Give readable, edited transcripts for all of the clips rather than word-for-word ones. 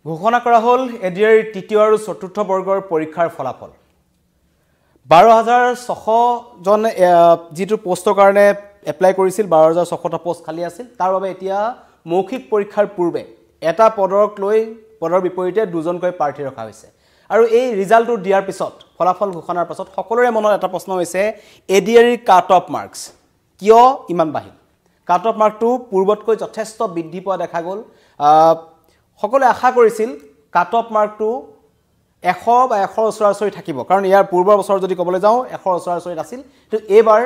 ঘোষণা কৰা হল এডিআৰ তৃতীয় আৰু চতুৰ্থ বৰ্গৰ পৰীক্ষাৰ ফলাফল 12600 জন যেটো পোষ্টৰ কাৰণে এপ্লাই কৰিছিল 12600 টা পোষ্ট খালি আছিল তাৰ বাবে এতিয়া মৌখিক পৰীক্ষাৰ পূৰ্বে এটা পদক লৈ পদৰ বিপৰীতে দুজনকৈ প্ৰাৰ্থী ৰখা হৈছে আৰু এই ৰিজাল্টটো দিয়াৰ পিছত ফলাফল ঘোষণাৰ পিছত সকলোৰে মনত এটা প্ৰশ্ন হৈছে এডিআৰ কাট অফ মাৰ্কস কিয় ইমান বাঢ়িল কাট অফ মাৰ্কটো পূৰ্বতকৈ যথেষ্ট বৃদ্ধি পোৱা দেখা গ'ল সকলোৱে আশা কৰিছিল কাট অফ মাৰ্কটো 100 বা 100 ওচৰা-ওচৰি থাকিব কাৰণ ইয়াৰ পূৰ্বৰ বছৰ যদি ক'বলৈ যাওঁ 100 ওচৰা-ওচৰি আছিল তো এবাৰ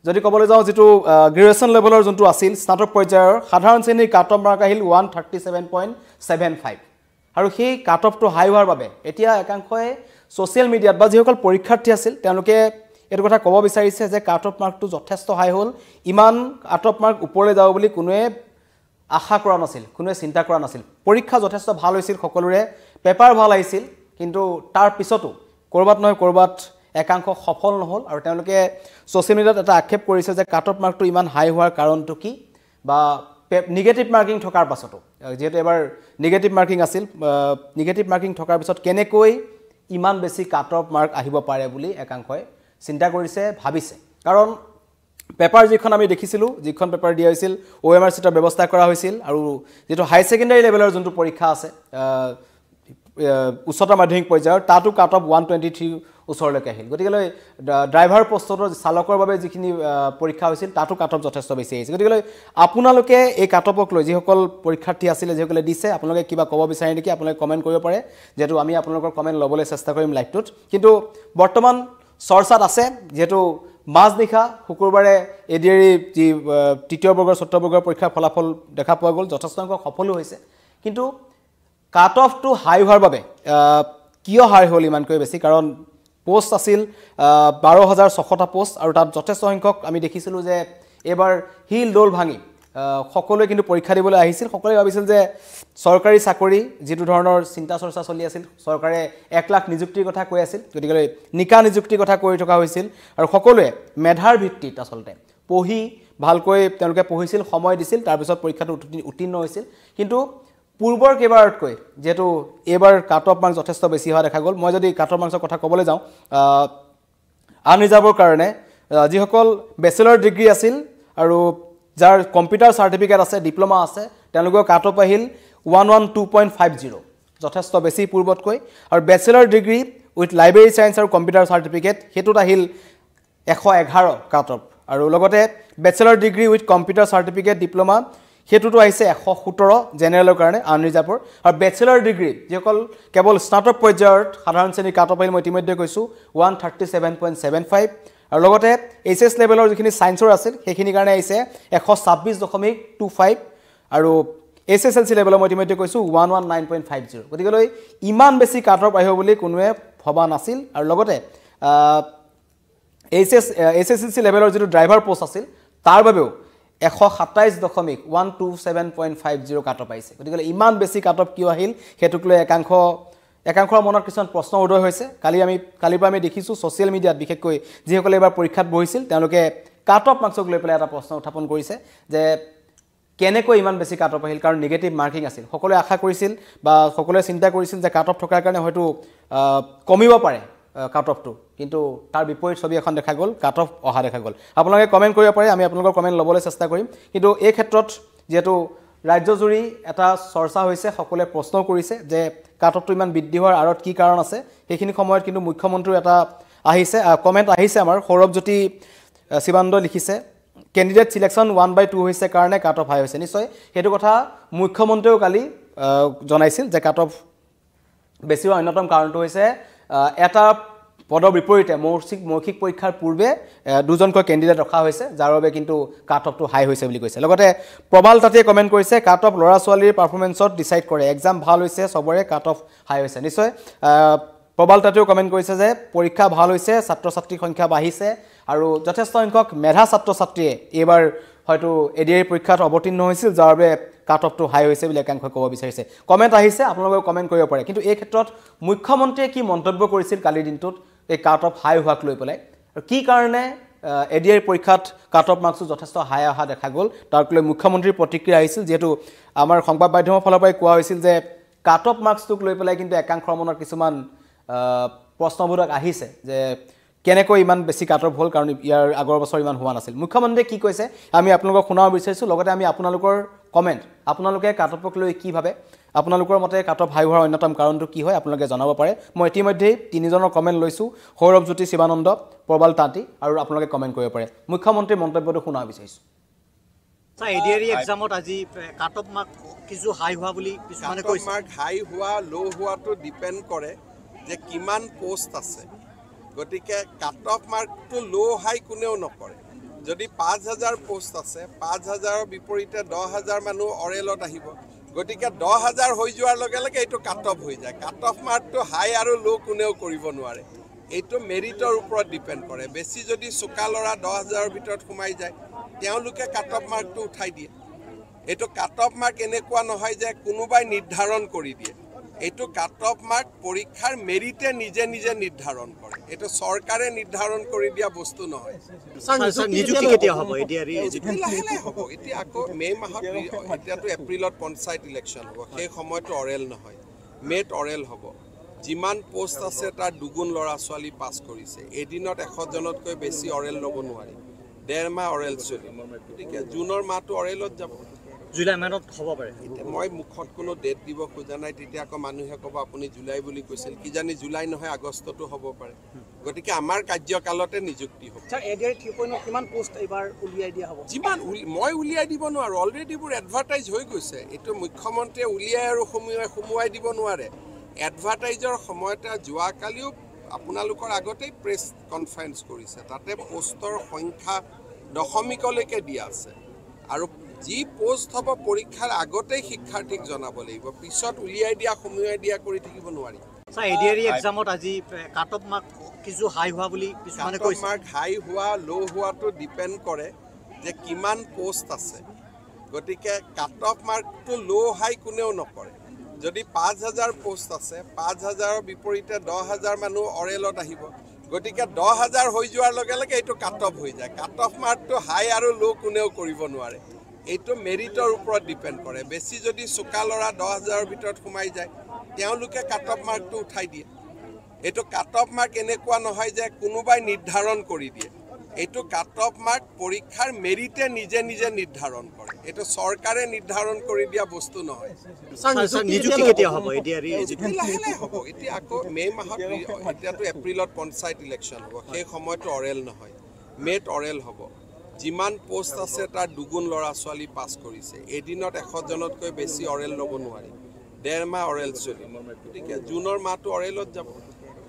যদি ক'বলৈ যাওঁ যেটো গ্ৰেজুৱেচন লেভেলৰ যোনটো আছিল স্নাতক পৰ্যায়ৰ সাধাৰণ শ্ৰেণীৰ কাট অফ মাৰ্ক আহিল 137.75 আৰু সেই কাট অফটো হাই হোৱাৰ বাবে এতিয়া একাংশই সোশ্যাল মিডিয়াত বা যিসকল পৰীক্ষাৰ্থী আছিল তেওঁলোকে এটো কথা ক'ব বিচাৰিছে যে কাট অফ মাৰ্কটো যথেষ্ট হাই হ'ল ইমান কাট অফ মাৰ্ক ওপৰলৈ যাব বুলি কোনোৱে আশা কৰা নাছিল কোনোৱে চিন্তা কৰা নাছিল পৰীক্ষা যথেষ্ট ভাল হৈছিল সকলোৰে পেপাৰ ভাল আহিছিল কিন্তু তাৰ পিছতো কৰবাত নহয় কৰবাত একাংশ সফল নহল আৰু তেওঁলোকে সোশ্যাল মিডিয়াত এটা আক্ষেপ কৰিছে যে কাট অফ মাৰ্কটো ইমান হাই হোৱাৰ কাৰণটো কি বা নেগেটিভ মাৰ্কিং থকাৰ পাছতো যেহেতু এবাৰ নেগেটিভ মাৰ্কিং আছিল নেগেটিভ মাৰ্কিং থকাৰ পিছত কেনেকৈ ইমান বেছি কাট অফ মাৰ্ক আহিব পাৰে বুলি একাংশই চিন্তা কৰিছে ভাবিছে কাৰণ পেপাৰ যিখন আমি দেখিছিলো যিখন পেপাৰ দিয়া হৈছিল ওএমআৰ সিটৰ ব্যৱস্থা কৰা হৈছিল আৰু যেটো হাই সেকেন্ডাৰী লেভেলৰ যোনটো পৰীক্ষা আছে উচ্চতৰ মাধ্যমিক পৰ্যায়ৰ তাতো কাট অফ 123 ওচৰলৈকে আহিল গতিকে ড্ৰাইভাৰ পোষ্টৰ চালকৰ বাবে যিখিনি পৰীক্ষা হৈছিল তাতো কাট অফ যথেষ্ট বেছি আহিছে গতিকে আপোনালোকে এই কাট অফক লৈ যিসকল পৰীক্ষাৰ্থী আছিল যিসকলে দিছে আপোনালোকে কিবা ক'ব বিচাৰে নেকি আপোনালোকে কমেন্ট কৰিব পাৰে যেটো আমি আপোনালোকৰ কমেন্ট লবলৈ চেষ্টা কৰিম লাইভটোত কিন্তু বৰ্তমান চৰ্চাত আছে যেটো মাজনিখা শুকুৰবাৰে এডিআৰ যি তৃতীয় বৰ্গৰ চতুৰ্থ বৰ্গৰ পৰীক্ষাৰ ফলাফল দেখা পোৱা গ'ল যথেষ্ট সংখ্যক সফল হৈছে কিন্তু কাট অফটো হাই হোৱাৰ বাবে কিয় হাই হ'ল ইমানকৈ বেছি কাৰণ পোষ্ট আছিল 12600 টা পোষ্ট আৰু তাত যথেষ্ট সংখ্যক আমি দেখিছিলো যে এবাৰ হিল দোল ভাঙি সকলোৱে কিন্তু পৰীক্ষা দিবলৈ আহিছিল সকলোৱে ভাবিছিল যে চৰকাৰী চাকৰি যেটো ধৰণৰ চিন্তা চৰ্চা চলি আছিল চৰকাৰে 1 লাখ নিযুক্তিৰ কথা কৈ আছিল গতিকে নিকা নিযুক্তিৰ কথা কৈ থকা হৈছিল আৰু সকলোৱে মেধাৰ ভিত্তিত আসলতে পঢ়ি ভালকৈ তেওঁলোকে পঢ়িছিল সময় দিছিল তাৰ পিছত পৰীক্ষাটো উত্তীৰ্ণ হৈছিল কিন্তু পূৰ্বৰ কেবাৰতকৈ যেটো এবাৰ কাট অফ মাৰ্ক যথেষ্ট বেছি হোৱা দেখা গ'ল মই যদি কাট অফ মাৰ্কৰ কথা ক'বলৈ যাওঁ আনৰিজাৰ্ভৰ কাৰণে যিসকল বেচেলৰ ডিগ্ৰী আছিল আৰু যাৰ কম্পিউটাৰ সাৰ্টিফিকেট আছে ডিপ্লোমা আছে তেওঁলোকৰ কাট অফ আহিল 112.50 যথেষ্ট বেছি পূৰ্বতকৈ আৰু bachelor degree with library science আৰু কম্পিউটাৰ সাৰ্টিফিকেট হেতুত আহিল 111 কাট অফ আৰু লগতে bachelor degree with computer certificate diploma হেতুটো আহিছে 117 জেনেৰেলৰ কাৰণে আনৰিজাৰ্ভৰ আৰু বেচেলৰ ডিগ্ৰী যিসকল কেৱল স্নাতক পৰ্যায়ৰ সাধাৰণ শ্ৰেণীৰ কাট অফ আহিল মই ইতিমধ্যে কৈছো 137.75 আৰু লগতে এইচএস লেভেলৰ যিখিনি সায়েন্সৰ আছিল সেইখিনি কাৰণে আহিছে 126.25 আৰু এছএছএলসি লেভেলৰ মই ইতিমধ্যে কৈছো 119.50 গতিকে ইমান বেছি কাট অফ আহিব বুলি কোনোৱে ভবা নাছিল আৰু লগতে এছএছএলসি লেভেলৰ যেটো ড্ৰাইভাৰ পোষ্ট আছিল তাৰ বাবেও 127.127.50 কাট অফ আহিছে গতিকে ইমান বেছি কাট অফ কিয় আহিল হেতুক লৈ একাংশৰ মনত কিছুমান প্ৰশ্ন উদয় হৈছে কালিৰ পৰা আমি দেখিছো সোশ্যাল মিডিয়াত বিশেষকৈ যিসকলে এবাৰ পৰীক্ষাত বহিছিল তেওঁলোকে কাট অফ মাৰ্কছক লৈ পেলাই এটা প্ৰশ্ন উত্থাপন কৰিছে যে কেনেকৈ ইমান বেছি কাট অফ আহিল কাৰণ নেগেটিভ মাৰ্কিং আছিল সকলোৱে আশা কৰিছিল বা সকলোৱে চিন্তা কৰিছিল যে কাট অফ থকাৰ কাৰণে হয়তো কমিব পাৰে কাট অফটো কিন্তু তাৰ বিপৰীত ছবি এখন দেখা গ'ল কাট অফ অহা দেখা গ'ল আপোনালোকে কমেন্ট কৰিব পাৰে আমি আপোনালোকৰ কমেন্ট লবলৈ চেষ্টা কৰিম কিন্তু এই ক্ষেত্ৰত যেটো ৰাজ্যজুৰি এটা চৰ্চা হৈছে সকলোৱে প্ৰশ্ন কৰিছে যে কাট অফটো ইমান বৃদ্ধি হোৱাৰ আৰত কি কাৰণ আছে সেইখিনি সময়ত কিন্তু মুখ্যমন্ত্ৰী এটা আহিছে কমেন্ট আহিছে আমাৰ সৌৰভজ্যোতি শিবানন্দ লিখিছে ক্যান্ডিডেট সিলেকশন 1/2 হৈছে কাৰণে কাট অফ হাই হৈছে নিশ্চয় হেতু কথা মুখ্যমন্ত্ৰীও কালি জনাইছিল যে কাট অফ বেছি হোৱাৰ অন্যতম কাৰণটো হৈছে এটা পদৰ বিপৰীতে মৌখিক পৰীক্ষাৰ পূৰ্বে দুজনকৈ ক্যান্ডিডেট ৰখা হৈছে যাৰ বাবে কিন্তু কাট অফটো হাই হৈছে বুলি কৈছে লগতে প্ৰবাল তাতে কমেন্ট কৰিছে কাট অফ লৰা ছোৱালীৰ পাৰফৰমেন্সত ডিসাইড কৰে এক্সাম ভাল হৈছে সবৰে কাট অফ হাই হৈছে নিশ্চয় প্ৰবাল তাতেও কমেন্ট কৰিছে যে পৰীক্ষা ভাল হৈছে ছাত্ৰ ছাত্ৰীৰ সংখ্যা বাঢ়িছে আৰু যথেষ্ট সংখ্যক মেধা ছাত্ৰ ছাত্ৰীয়ে এবাৰ হয়তো এডিআৰ পৰীক্ষাত অৱতীৰ্ণ হৈছিল যাৰ বাবে কাট অফটো হাই হৈছে বুলি একাংশই ক'ব বিচাৰিছে কমেন্ট আহিছে আপোনালোকে কমেন্ট কৰিব পাৰে কিন্তু এই ক্ষেত্ৰত মুখ্যমন্ত্ৰীয়ে কি মন্তব্য কৰিছিল কালি দিনটোত এই কাট অফ হাই হোৱাক লৈ পেলাই আৰু কি কাৰণে এডিআৰ পৰীক্ষাত কাট অফ মাৰ্কস যথেষ্ট হাই অহা দেখা গ'ল তাক লৈ মুখ্যমন্ত্ৰীৰ প্ৰতিক্ৰিয়া আহিছিল যেহেতু আমাৰ সংবাদ মাধ্যমৰ ফালৰ পৰা কোৱা হৈছিল যে কাট অফ মাৰ্কছটোক লৈ পেলাই কিন্তু একাংশৰ মনত কিছুমান প্ৰশ্নবোধক আহিছে যে কেনেকৈ ইমান বেছি কাট অফ হ'ল কাৰণ ইয়াৰ আগৰ বছৰ ইমান হোৱা নাছিল মুখ্যমন্ত্ৰীয়ে কি কৈছে আমি আপোনালোকক শুনাব বিচাৰিছোঁ লগতে আমি আপোনালোকৰ কমেণ্ট আপোনালোকে কাট অফক লৈ কি ভাবে আপোনালোকৰ মতে কাট অফ হাই হোৱাৰ অন্যতম কাৰণটো কি হয় আপোনালোকে জনাব পাৰে মই ইতিমধ্যেই তিনিজনৰ কমেণ্ট লৈছোঁ সৌৰভজ্যোতি শিৱানন্দ প্ৰবাল তাঁতী আৰু আপোনালোকে কমেণ্ট কৰিব পাৰে মুখ্যমন্ত্ৰীৰ মন্তব্যটো শুনাব বিচাৰিছোঁ এডিআৰই এক্সামত আজি কাট অফ মাৰ্ক কিছু হাই হোৱা বুলি কিছুমানে কৈছে মাৰ্ক হাই হোৱা ল' হোৱাটো ডিপেণ্ড কৰে যে কিমান পোষ্ট আছে গতিকে কাট অফ মাৰ্কটো ল' হাই কোনেও নকৰে যদি ৫,০০০ পোষ্ট আছে ৫,০০০ৰ বিপৰীতে ১০,০০০ মানুহ অৰেলত আহিব গতিকে ১০,০০০ হৈ যোৱাৰ লগে লগে এইটো কাট অফ হৈ যায় কাট অফ মাৰ্কটো হাই আৰু ল' কোনেও কৰিব নোৱাৰে এইটো মেৰিটৰ ওপৰত ডিপেণ্ড কৰে বেছি যদি চোকা ল'ৰা ১০,০০০ৰ ভিতৰত সোমাই যায় তেওঁলোকে কাট অফ মাৰ্কটো উঠাই দিয়ে এইটো কাট অফ মাৰ্ক এনেকুৱা নহয় যে কোনোবাই নিৰ্ধাৰণ কৰি দিয়ে এইটো কাট অফ মাৰ্ক পৰীক্ষাৰ মেৰিটে নিজে নিজে নিৰ্ধাৰণ কৰে এইটো চৰকাৰে নিৰ্ধাৰণ কৰি দিয়া বস্তু নহয় নিযুক্তি কেতিয়া হ'ব এডিআৰই লাহে হ'ব এতিয়া আকৌ মে' মাহত এতিয়াতো এপ্ৰিলত পঞ্চায়ত ইলেকশ্যন হ'ব সেই সময়তো অৰেল নহয় মে'ত অৰেল হ'ব যিমান পোষ্ট আছে তাৰ দুগুণ ল'ৰা ছোৱালী পাছ কৰিছে এদিনত 100জনতকৈ বেছি অৰেল ল'ব নোৱাৰি 1.5 মাহ অৰেল চলিব গতিকে জুনৰ মাহটো অৰেলত যাব জুলাই মাহত হ'ব পাৰে এতিয়া মই মুখত কোনো ডেট দিব খোজা নাই তেতিয়া আকৌ মানুহে ক'ব আপুনি জুলাই বুলি কৈছিল কিজানি জুলাই নহয় আগষ্টতো হ'ব পাৰে গতিকে আমাৰ কাৰ্যকালতে নিযুক্তি হ'ব এডিআৰই 3.0 কিমান পোষ্ট এইবাৰ উলিয়াই দিয়া হ'ব যিমান মই উলিয়াই দিব নোৱাৰোঁ অলৰেডি এইবোৰ এডভাৰটাইজ হৈ গৈছে এইটো মুখ্যমন্ত্ৰীয়ে উলিয়াই আৰু সুমুৱাই দিব নোৱাৰে এডভাৰটাইজৰ সময়তে যোৱাকালিও আপোনালোকৰ আগতেই প্ৰেছ কনফাৰেঞ্চ কৰিছে তাতে পোষ্টৰ সংখ্যা দশমিকলৈকে দিয়া আছে আৰু যি পোষ্ট হ'ব পৰীক্ষাৰ আগতেই শিক্ষাৰ্থীক জনাব লাগিব পিছত উলিয়াই দিয়া সুমুৱাই দিয়া কৰি থাকিব নোৱাৰি এডিআৰই এক্সামত আজি কাট অফ মাৰ্ক কিছু হাই হোৱা বুলি কিছুমানে কৈছে কাট অফ মাৰ্ক হাই হোৱা ল' হোৱাটো ডিপেণ্ড কৰে যে কিমান পোষ্ট আছে গতিকে কাট অফ মাৰ্কটো ল' হাই কোনেও নকৰে যদি ৫,০০০ পোষ্ট আছে ৫,০০০ৰ বিপৰীতে ১০,০০০ মানুহ অৰেলত আহিব গতিকে ১০,০০০ হৈ যোৱাৰ লগে লগে এইটো কাট অফ হৈ যায় কাট অফ মাৰ্কটো হাই আৰু ল' কোনেও কৰিব নোৱাৰে এইটো মেৰিটৰ ওপৰত ডিপেণ্ড কৰে বেছি যদি চোকা ল'ৰা ১০,০০০ৰ ভিতৰত সোমাই যায় তেওঁলোকে কাট অফ মাৰ্কটো উঠাই দিয়ে এইটো কাট অফ মাৰ্ক এনেকুৱা নহয় যে কোনোবাই নিৰ্ধাৰণ কৰি দিয়ে এইটো কাট অফ মাৰ্ক পৰীক্ষাৰ মেৰিটে নিজে নিজে নিৰ্ধাৰণ কৰে এইটো চৰকাৰে নিৰ্ধাৰণ কৰি দিয়া বস্তু নহয় নিযুক্তি কেতিয়া হ'ব এডিআৰই লাহে হ'ব এতিয়া আকৌ মে' মাহত এতিয়াতো এপ্ৰিলত পঞ্চায়ত ইলেকশ্যন হ'ব সেই সময়তো অৰেল নহয় মে'ত অৰেল হ'ব যিমান পোষ্ট আছে তাৰ দুগুণ ল'ৰা ছোৱালী পাছ কৰিছে এদিনত 100জনতকৈ বেছি অৰেল ল'ব নোৱাৰি 1.5 মাহ অৰেল চলিব গতিকে জুনৰ মাহটো অৰেলত যাব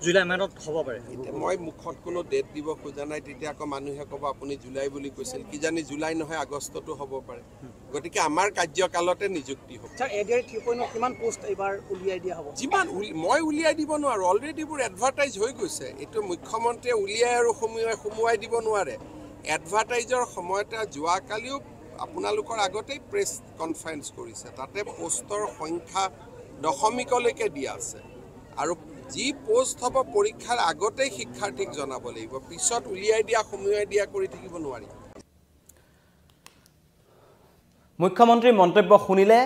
জুলাই মাহত হ'ব পাৰে এতিয়া মই মুখত কোনো ডেট দিব খোজা নাই তেতিয়া আকৌ মানুহে ক'ব আপুনি জুলাই বুলি কৈছিল কিজানি জুলাই নহয় আগষ্টতো হ'ব পাৰে গতিকে আমাৰ কাৰ্যকালতে নিযুক্তি হ'ব এডিআৰই 3.0 কিমান পোষ্ট এইবাৰ উলিয়াই দিয়া হ'ব যিমান মই উলিয়াই দিব নোৱাৰোঁ অলৰেডি এইবোৰ এডভাৰটাইজ হৈ গৈছে এইটো মুখ্যমন্ত্ৰীয়ে উলিয়াই আৰু সুমুৱাই দিব নোৱাৰে এডভাৰটাইজৰ সময়তে যোৱাকালিও আপোনালোকৰ আগতেই প্ৰেছ কনফাৰেঞ্চ কৰিছে তাতে পোষ্টৰ সংখ্যা দশমিকলৈকে দিয়া আছে আৰু যি পোষ্ট হ'ব পৰীক্ষাৰ আগতেই শিক্ষাৰ্থীক জনাব লাগিব পিছত উলিয়াই দিয়া সুমুৱাই দিয়া কৰি থাকিব নোৱাৰি মুখ্যমন্ত্ৰীৰ মন্তব্য শুনিলে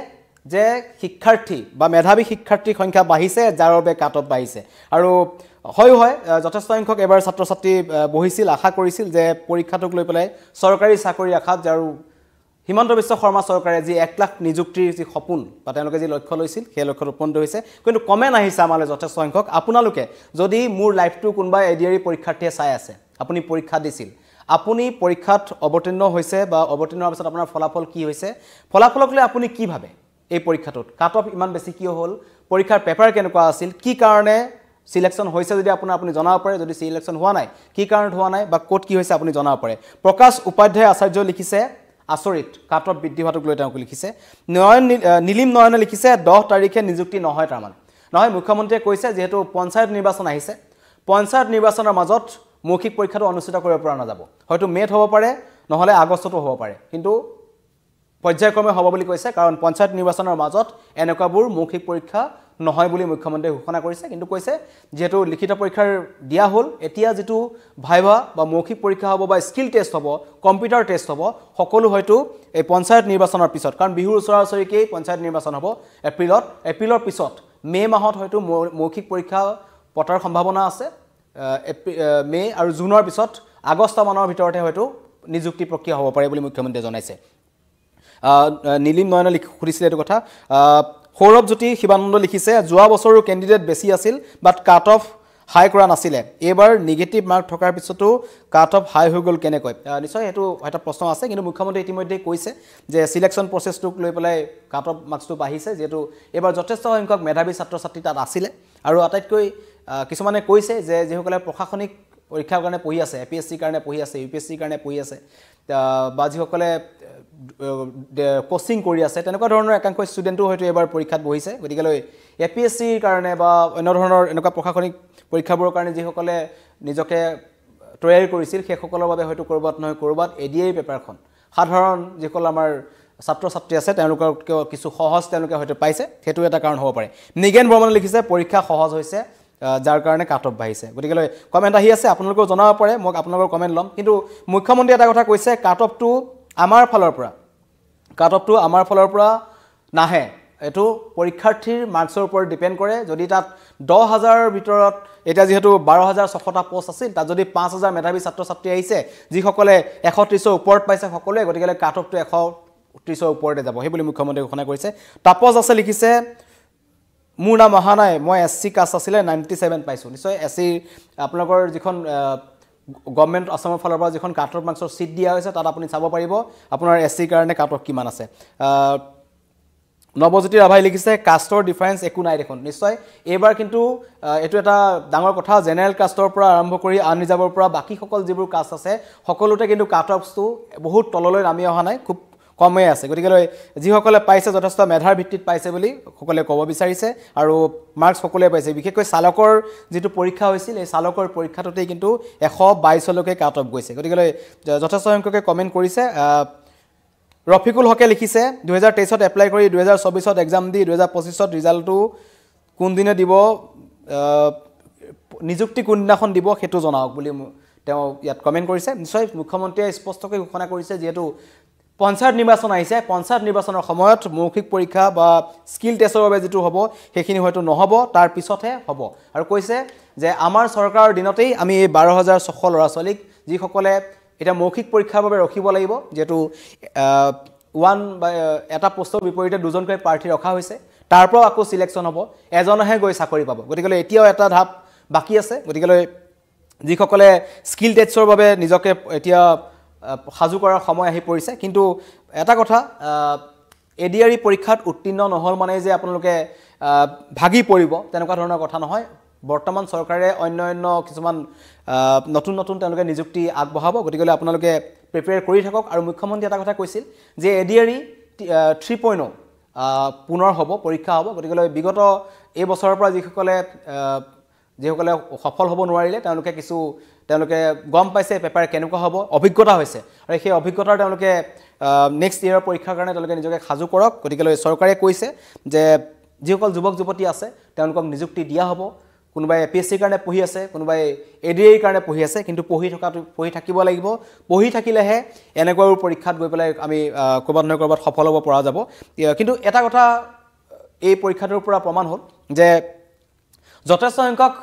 যে শিক্ষাৰ্থী বা মেধাৱী শিক্ষাৰ্থীৰ সংখ্যা বাঢ়িছে যাৰ বাবে কাট অফ বাঢ়িছে আৰু হয় যথেষ্ট সংখ্যক এবাৰ ছাত্ৰ ছাত্ৰী বহিছিল আশা কৰিছিল যে পৰীক্ষাটোক লৈ পেলাই চৰকাৰী চাকৰি আশাত আৰু হিমন্ত বিশ্ব শৰ্মা চৰকাৰে যি 1 লাখ নিযুক্তিৰ যি সপোন বা তেওঁলোকে যি লক্ষ্য লৈছিল সেই লক্ষ্যত উপনীত হৈছে কিন্তু কমেণ্ট আহিছে আমালৈ যথেষ্ট সংখ্যক আপোনালোকে যদি মোৰ লাইভটো কোনোবা এডিআৰই পৰীক্ষাৰ্থীয়ে চাই আছে আপুনি পৰীক্ষা দিছিল আপুনি পৰীক্ষাত অৱতীৰ্ণ হৈছে বা অৱতীৰ্ণ হোৱাৰ পিছত আপোনাৰ ফলাফল কি হৈছে ফলাফলক লৈ আপুনি কি ভাবে এই পৰীক্ষাটোত কাট অফ ইমান বেছি কিয় হ'ল পৰীক্ষাৰ পেপাৰ কেনেকুৱা আছিল কি কাৰণে সিলেকশন হৈছে যদি আপুনি জনাব পাৰে যদি সিলেকশন হোৱা নাই কি কাৰণত হোৱা নাই বা কোট কি হৈছে আপুনি জনাব পাৰে প্ৰকাশ উপাধ্যায় আচাৰ্য লিখিছে আচৰিত কাট অফ বৃদ্ধি হোৱাটোক লৈ তেওঁক লিখিছে নীলিম নয়নে লিখিছে 10 তাৰিখে নিযুক্তি নহয় তাৰমান নহয় মুখ্যমন্ত্ৰীয়ে কৈছে যেহেতু পঞ্চায়ত নিৰ্বাচন আহিছে পঞ্চায়ত নিৰ্বাচনৰ মাজত মৌখিক পৰীক্ষাটো অনুষ্ঠিত কৰিব পৰা নাযাব হয়তো মে'ত হ'ব পাৰে নহলে আগষ্টতো হ'ব পাৰে কিন্তু পৰ্যায়ক্ৰমে হ'ব বুলি কৈছে কাৰণ পঞ্চায়ত নিৰ্বাচনৰ মাজত এনেকুৱাবোৰ মৌখিক পৰীক্ষা নহয় বুলি মুখ্যমন্ত্ৰীয়ে ঘোষণা কৰিছে কিন্তু কৈছে যেহেতু লিখিত পৰীক্ষাৰ দিয়া হ'ল এতিয়া যেটো ভাইভা বা মৌখিক পৰীক্ষা হ'ব বা স্কিল টেষ্ট হ'ব কম্পিউটাৰ টেষ্ট হ'ব সকলো হয়তো এই পঞ্চায়ত নিৰ্বাচনৰ পিছত কাৰণ বিহুৰ ওচৰা-ওচৰিকেই পঞ্চায়ত নিৰ্বাচন হ'ব এপ্ৰিলৰ পিছত মে মাহত হয়তো মৌখিক পৰীক্ষা পতাৰ সম্ভাৱনা আছে মে আৰু জুনৰ পিছত আগষ্ট মানৰ ভিতৰতে হয়তো নিযুক্তি প্ৰক্ৰিয়া হ'ব পাৰে বুলি মুখ্যমন্ত্ৰীয়ে জনাইছে নীলিম নয়নে সুধিছিল এইটো কথা সৌৰভ জ্যোতি শিৱানন্দ লিখিছে যোৱা বছৰৰ কেণ্ডিডেট বেছি আছিল বাট কাট অফ হাই কৰা নাছিলে এবাৰ নিগেটিভ মাৰ্ক থকাৰ পিছতো কাট অফ হাই হৈ গ'ল কেনেকৈ নিশ্চয় এইটো এটা প্ৰশ্ন আছে কিন্তু মুখ্যমন্ত্ৰী ইতিমধ্যে কৈছে যে সিলেকশ্যন প্ৰচেছটোক লৈ পেলাই কাট অফ মাৰ্কছটো বাঢ়িছে যেহেতু এবাৰ যথেষ্ট সংখ্যক মেধাৱী ছাত্ৰ-ছাত্ৰী তাত আছিলে আৰু আটাইতকৈ কিছুমানে কৈছে যে যিসকলে প্ৰশাসনিক পৰীক্ষাৰ কাৰণে পঢ়ি আছে এপিএছচিৰ কাৰণে পঢ়ি আছে ইউপিএছচিৰ কাৰণে পঢ়ি আছে বা যিসকলে কোচিং কৰি আছে তেনেকুৱা ধৰণৰ একাংশ ষ্টুডেণ্টো হয়তো এবাৰ পৰীক্ষাত বহিছে গতিকেলৈ এপিএছচিৰ কাৰণে বা অন্য ধৰণৰ এনেকুৱা প্ৰশাসনিক পৰীক্ষাবোৰৰ কাৰণে যিসকলে নিজকে তৈয়াৰী কৰিছিল সেইসকলৰ বাবে হয়তো ক'ৰবাত নহয় ক'ৰবাত এডিএ পেপাৰখন সাধাৰণ যিসকল আমাৰ ছাত্ৰ-ছাত্ৰী আছে তেওঁলোকৰ কিছু সহজ তেওঁলোকে হয়তো পাইছে সেইটো এটা কাৰণ হ'ব পাৰে নিগেন বৰ্মনে লিখিছে পৰীক্ষা সহজ হৈছে যাৰ কাৰণে কাট অফ বাঢ়িছে গতিকেলৈ কমেণ্ট আহি আছে আপোনালোকেও জনাব পাৰে মোক আপোনালোকৰ কমেণ্ট ল'ম কিন্তু মুখ্যমন্ত্ৰী এটা কথা কৈছে কাট অফটো আমাৰ ফালৰ পৰা নাহে এটো পৰীক্ষাৰ্থীৰ মাৰ্কছৰ ওপৰত ডিপেন্ড কৰে যদি তাত 10000ৰ ভিতৰত এটা যেহেতু 12600টা পোষ্ট আছিল তাত যদি 5000 মেধাৱী ছাত্ৰ-ছাত্ৰী আহিছে যিসকলে 130ৰ ওপৰত পাইছে সকলোৱে গতিকে কাট অফটো 130ৰ ওপৰতে যাব সেই বুলি মুখ্যমন্ত্ৰী ঘোষণা কৰিছে তাপজ আছে লিখিছে মোৰ নাম অহা নাই মই এসসি কাষ্ট আছিলে 97 পাইছো নিশ্চয় এসসি আপোনালোকৰ যিখন গভৰ্নমেণ্ট আসামৰ ফালৰ পৰা যিখন কাট অফ মাৰ্কছৰ সিট দিয়া হৈছে তাত আপুনি চাব পাৰিব আপোনাৰ এসসিৰ কাৰণে কাট অফ কিমান আছে নৱজ্যোতি ৰাভাই লিখিছে কাষ্টৰ ডিফাৰেন্স একো নাই দেখোন নিশ্চয় এবাৰ কিন্তু এটো এটা ডাঙৰ কথা জেনাৰেল কাষ্টৰ পৰা আৰম্ভ কৰি আনৰিজাৰ্ভৰ পৰা বাকি সকল যিবোৰ কাষ্ট আছে সকলোতে কিন্তু কাট অফটো বহুত তললৈ নামি অহা নাই খুব কমে আছে গতিকে যিসকলে পাইছে যথেষ্ট মেধাৰ ভিত্তিত পাইছে বুলি সকলে ক'ব বিচাৰিছে আৰু মাৰ্কছ সকলে পাইছে বিশেষকৈ চালকৰ যেটো পৰীক্ষা হৈছিল এই চালকৰ পৰীক্ষাটোতে কিন্তু 122 লৈকে কাট অফ গৈছে গতিকে যথেষ্ট সংখ্যকে কমেন্ট কৰিছে ৰফিকুল হকে লিখিছে 2023ত এপ্লাই কৰি 2024ত এক্সাম দি 2025ত ৰিজাল্টটো কোন দিনে দিব নিযুক্তি কোন দিনাখন দিব হেতু জনাওক বুলি তেওঁ ইয়াত কমেন্ট কৰিছে নিশ্চয় মুখ্যমন্ত্ৰীয়ে স্পষ্টকৈ ঘোষণা কৰিছে যেহেতু পঞ্চায়ত নিৰ্বাচন আহিছে পঞ্চায়ত নিৰ্বাচনৰ সময়ত মৌখিক পৰীক্ষা বা স্কিল টেষ্টৰ বাবে যেটো হ'ব সেইখিনি হয়তো নহব তাৰ পিছতহে হ'ব আৰু কৈছে যে আমাৰ চৰকাৰৰ দিনতেই আমি এই 12600 ল'ৰা ছোৱালীক যিসকলে এটা মৌখিক পৰীক্ষাৰ বাবে ৰখিব লাগিব যেটো এটা পোষ্টৰ বিপৰীতে দুজনকৈ প্ৰাৰ্থী ৰখা হৈছে তাৰ পৰা আকৌ সিলেকশ্যন হ'ব এজনহে গৈ চাকৰি পাব গতিকে এতিয়াও এটা ধাপ বাকি আছে গতিকে যিসকলে স্কিল টেষ্টৰ বাবে নিজকে এতিয়া সাজু কৰাৰ সময় আহি পৰিছে কিন্তু এটা কথা এডিআৰই পৰীক্ষাত উত্তীৰ্ণ নহল মানে যে আপোনালোকে ভাগি পৰিব তেনেকুৱা ধৰণৰ কথা নহয় বৰ্তমান চৰকাৰে অন্য কিছুমান নতুন তেওঁলোকে নিযুক্তি আগবঢ়াব গতিকে আপোনালোকে প্ৰিপেয়াৰ কৰি থাকক আৰু মুখ্যমন্ত্ৰী এটা কথা কৈছিল যে এডিআৰই 3.0 পুনৰ হ'ব পৰীক্ষা হ'ব গতিকে বিগত এই বছৰৰ পৰা যিসকলে সফল হ'ব নোৱাৰিলে তেওঁলোকে গম পাইছে পেপাৰ কেনেকুৱা হ'ব অভিজ্ঞতা হৈছে আৰু সেই অভিজ্ঞতাৰ তেওঁলোকে নেক্সট ইয়াৰৰ পৰীক্ষাৰ কাৰণে তেওঁলোকে নিজকে সাজু কৰক গতিকে চৰকাৰে কৈছে যে যিসকল যুৱক যুৱতী আছে তেওঁলোকক নিযুক্তি দিয়া হ'ব কোনোবাই এপিএছচিৰ কাৰণে পঢ়ি আছে কোনোবাই এডিআইৰ কাৰণে পঢ়ি আছে কিন্তু পঢ়ি থাকিব লাগিব পঢ়ি থাকিলেহে এনেকুৱা পৰীক্ষাত গৈ পেলাই আমি কৰবাত সফল হ'ব পৰা যাব কিন্তু এটা কথা এই পৰীক্ষাটোৰ পৰা প্ৰমাণ হ'ল যে যথেষ্ট সংখ্যক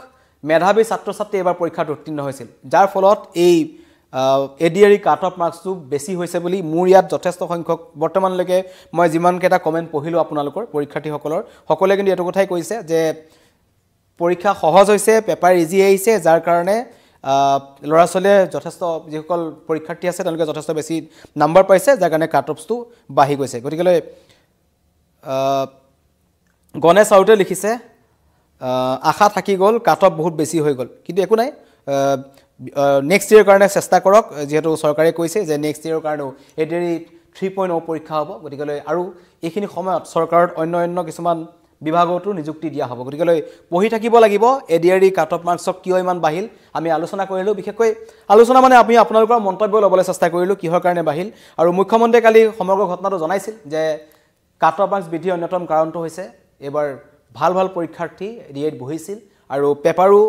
মেধাৱী ছাত্ৰ-ছাত্ৰী এবাৰ পৰীক্ষাত উত্তীৰ্ণ হৈছিল যাৰ ফলত এই এডিআৰই কাট অফ মাৰ্কছটো বেছি হৈছে বুলি মোৰ ইয়াত যথেষ্ট সংখ্যক বৰ্তমানলৈকে মই যিমান কেইটা কমেন্ট পঢ়িলো আপোনালোকৰ পৰীক্ষাৰ্থীসকলৰ সকলোৱে কিন্তু এটো কথাই কৈছে যে পৰীক্ষা সহজ হৈছে পেপাৰ ইজি আহিছে যাৰ কাৰণে ল'ৰা ছোৱালীয়ে যথেষ্ট যিসকল পৰীক্ষাৰ্থী আছে তেওঁলোকে যথেষ্ট বেছি নম্বৰ পাইছে যাৰ কাৰণে কাট অফটো বাঢ়ি গৈছে গতিকে গণেশ আউটে লিখিছে আশা থাকি গ'ল কাট অফ বহুত বেছি হৈ গ'ল কিন্তু একো নাই নেক্সট ইয়াৰ কাৰণে চেষ্টা কৰক যেহেতু চৰকাৰে কৈছে যে নেক্সট ইয়াৰৰ কাৰণে এডিআৰই 3.0 পৰীক্ষা হ'ব গতিকে আৰু এইখিনি সময়ত চৰকাৰত অন্য কিছুমান বিভাগতো নিযুক্তি দিয়া হ'ব গতিকে পঢ়ি থাকিব লাগিব এডিআৰই কাট অফ মাৰ্কছক কিয় ইমান বাঢ়িল আমি আলোচনা কৰিলোঁ বিশেষকৈ আলোচনা মানে আমি আপোনালোকৰ মন্তব্য ল'বলৈ চেষ্টা কৰিলোঁ কিহৰ কাৰণে বাঢ়িল আৰু মুখ্যমন্ত্ৰীয়ে কালি সমগ্ৰ ঘটনাটো জনাইছিল যে কাট অফ মাৰ্কছ বৃদ্ধিৰ অন্যতম কাৰণটো হৈছে এইবাৰ ভাল পৰীক্ষাৰ্থী এডিআইত বহিছিল আৰু পেপাৰো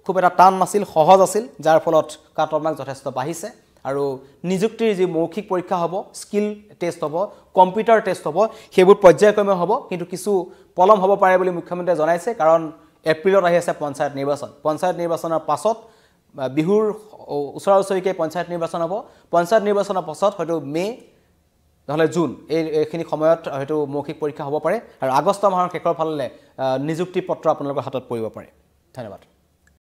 খুব এটা টান নাছিল সহজ আছিল যাৰ ফলত কাট অফ মাৰ্কছ যথেষ্ট বাঢ়িছে আৰু নিযুক্তিৰ যি মৌখিক পৰীক্ষা হ'ব স্কিল টেষ্ট হ'ব কম্পিউটাৰ টেষ্ট হ'ব সেইবোৰ পৰ্যায়ক্ৰমে হ'ব কিন্তু কিছু পলম হ'ব পাৰে বুলি মুখ্যমন্ত্ৰীয়ে জনাইছে কাৰণ এপ্ৰিলত আহি আছে পঞ্চায়ত নিৰ্বাচনৰ পাছত বিহুৰ ওচৰা ওচৰিকৈ পঞ্চায়ত নিৰ্বাচন হ'ব পঞ্চায়ত নিৰ্বাচনৰ পাছত হয়তো মে নহ'লে জুন এইখিনি সময়ত হয়তো মৌখিক পৰীক্ষা হ'ব পাৰে আৰু আগষ্ট মাহৰ শেষৰ ফালে নিযুক্তি পত্ৰ আপোনালোকৰ হাতত পৰিব পাৰে ধন্যবাদ